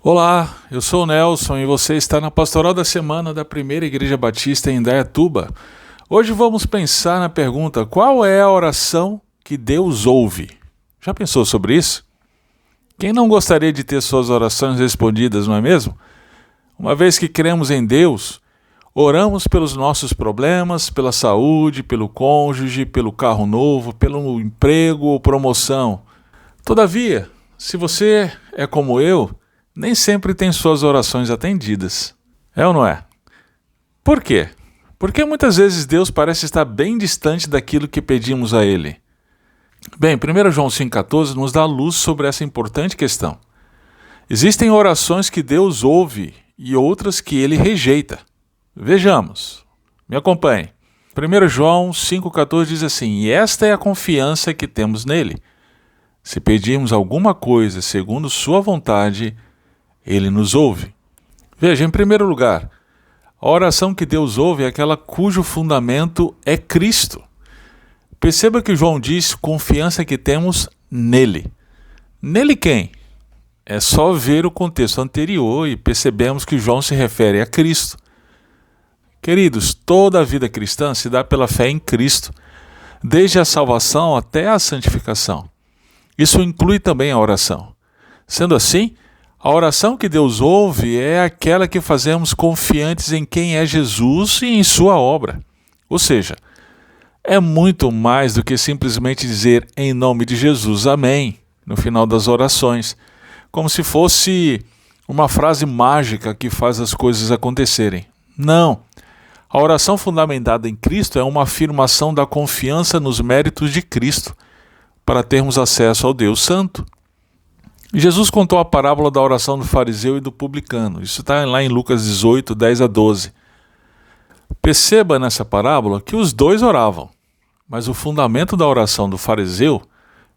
Olá, eu sou o Nelson e você está na Pastoral da Semana da Primeira Igreja Batista em Indaiatuba. Hoje vamos pensar na pergunta: qual é a oração que Deus ouve? Já pensou sobre isso? Quem não gostaria de ter suas orações respondidas, não é mesmo? Uma vez que cremos em Deus, oramos pelos nossos problemas, pela saúde, pelo cônjuge, pelo carro novo, pelo emprego ou promoção. Todavia, se você é como eu, nem sempre tem suas orações atendidas. É ou não é? Por quê? Porque muitas vezes Deus parece estar bem distante daquilo que pedimos a Ele. Bem, 1 João 5,14 nos dá luz sobre essa importante questão. Existem orações que Deus ouve e outras que Ele rejeita. Vejamos. Me acompanhe. 1 João 5,14 diz assim: E esta é a confiança que temos nele. Se pedirmos alguma coisa segundo sua vontade, Ele nos ouve. Veja, em primeiro lugar, a oração que Deus ouve é aquela cujo fundamento é Cristo. Perceba que João diz confiança que temos nele. Nele quem? É só ver o contexto anterior e percebemos que João se refere a Cristo. Queridos, toda a vida cristã se dá pela fé em Cristo, desde a salvação até a santificação. Isso inclui também a oração. Sendo assim, a oração que Deus ouve é aquela que fazemos confiantes em quem é Jesus e em sua obra. Ou seja, é muito mais do que simplesmente dizer em nome de Jesus, amém, no final das orações, como se fosse uma frase mágica que faz as coisas acontecerem. Não. A oração fundamentada em Cristo é uma afirmação da confiança nos méritos de Cristo, para termos acesso ao Deus Santo. Jesus contou a parábola da oração do fariseu e do publicano. Isso está lá em Lucas 18, 10 a 12. Perceba nessa parábola que os dois oravam, mas o fundamento da oração do fariseu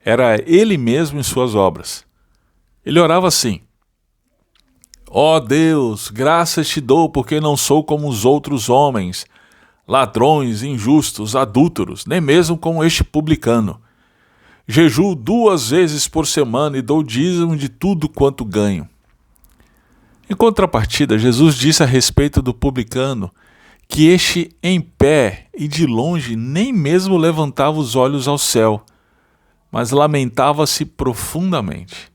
era ele mesmo em suas obras. Ele orava assim: Ó Deus, graças te dou porque não sou como os outros homens, ladrões, injustos, adúlteros, nem mesmo como este publicano. Jejuo 2 vezes por semana e dou dízimo de tudo quanto ganho. Em contrapartida, Jesus disse a respeito do publicano que este em pé e de longe nem mesmo levantava os olhos ao céu, mas lamentava-se profundamente.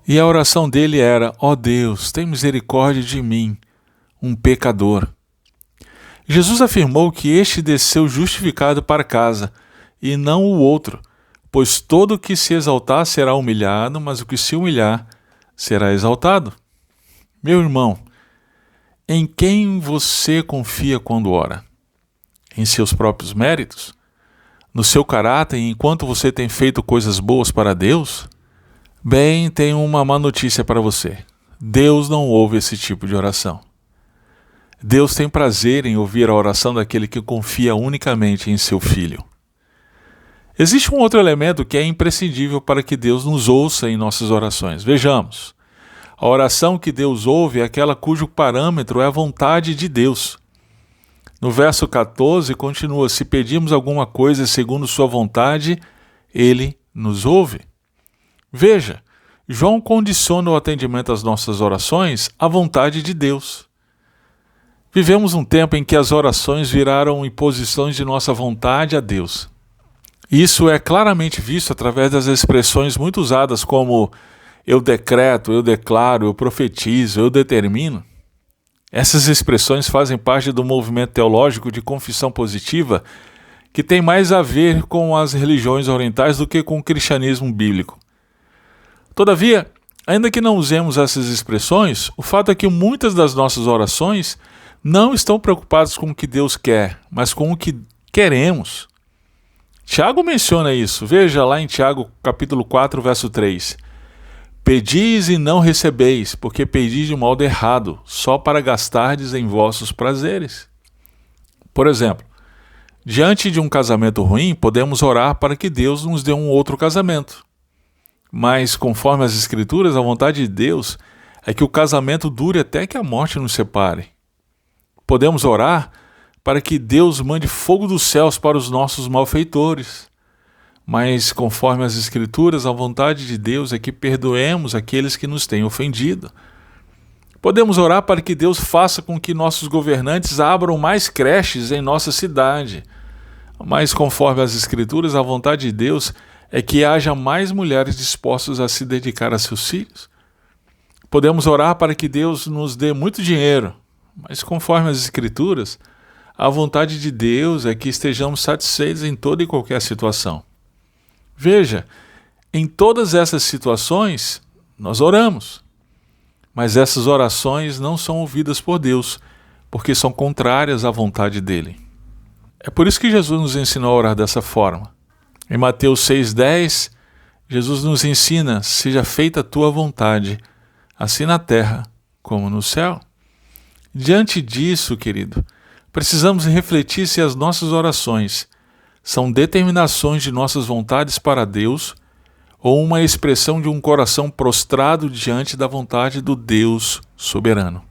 E a oração dele era: ó Deus, tem misericórdia de mim, um pecador. Jesus afirmou que este desceu justificado para casa, e não o outro, pois todo o que se exaltar será humilhado, mas o que se humilhar será exaltado. Meu irmão, em quem você confia quando ora? Em seus próprios méritos? No seu caráter, enquanto você tem feito coisas boas para Deus? Bem, tenho uma má notícia para você. Deus não ouve esse tipo de oração. Deus tem prazer em ouvir a oração daquele que confia unicamente em seu Filho. Existe um outro elemento que é imprescindível para que Deus nos ouça em nossas orações. Vejamos. A oração que Deus ouve é aquela cujo parâmetro é a vontade de Deus. No verso 14 continua: se pedirmos alguma coisa segundo sua vontade, Ele nos ouve. Veja, João condiciona o atendimento às nossas orações à vontade de Deus. Vivemos um tempo em que as orações viraram imposições de nossa vontade a Deus. Isso é claramente visto através das expressões muito usadas como eu decreto, eu declaro, eu profetizo, eu determino. Essas expressões fazem parte do movimento teológico de confissão positiva que tem mais a ver com as religiões orientais do que com o cristianismo bíblico. Todavia, ainda que não usemos essas expressões, o fato é que muitas das nossas orações não estão preocupadas com o que Deus quer, mas com o que queremos. Tiago menciona isso. Veja lá em Tiago capítulo 4, verso 3. Pedis e não recebeis, porque pedis de modo errado, só para gastardes em vossos prazeres. Por exemplo, diante de um casamento ruim, podemos orar para que Deus nos dê um outro casamento. Mas, conforme as Escrituras, a vontade de Deus é que o casamento dure até que a morte nos separe. Podemos orar para que Deus mande fogo dos céus para os nossos malfeitores. Mas, conforme as Escrituras, a vontade de Deus é que perdoemos aqueles que nos têm ofendido. Podemos orar para que Deus faça com que nossos governantes abram mais creches em nossa cidade. Mas, conforme as Escrituras, a vontade de Deus é que haja mais mulheres dispostas a se dedicar a seus filhos. Podemos orar para que Deus nos dê muito dinheiro, mas, conforme as Escrituras, a vontade de Deus é que estejamos satisfeitos em toda e qualquer situação. Veja, em todas essas situações, nós oramos. Mas essas orações não são ouvidas por Deus, porque são contrárias à vontade dele. É por isso que Jesus nos ensinou a orar dessa forma. Em Mateus 6,10, Jesus nos ensina: seja feita a tua vontade, assim na terra como no céu. Diante disso, querido, precisamos refletir se as nossas orações são determinações de nossas vontades para Deus ou uma expressão de um coração prostrado diante da vontade do Deus soberano.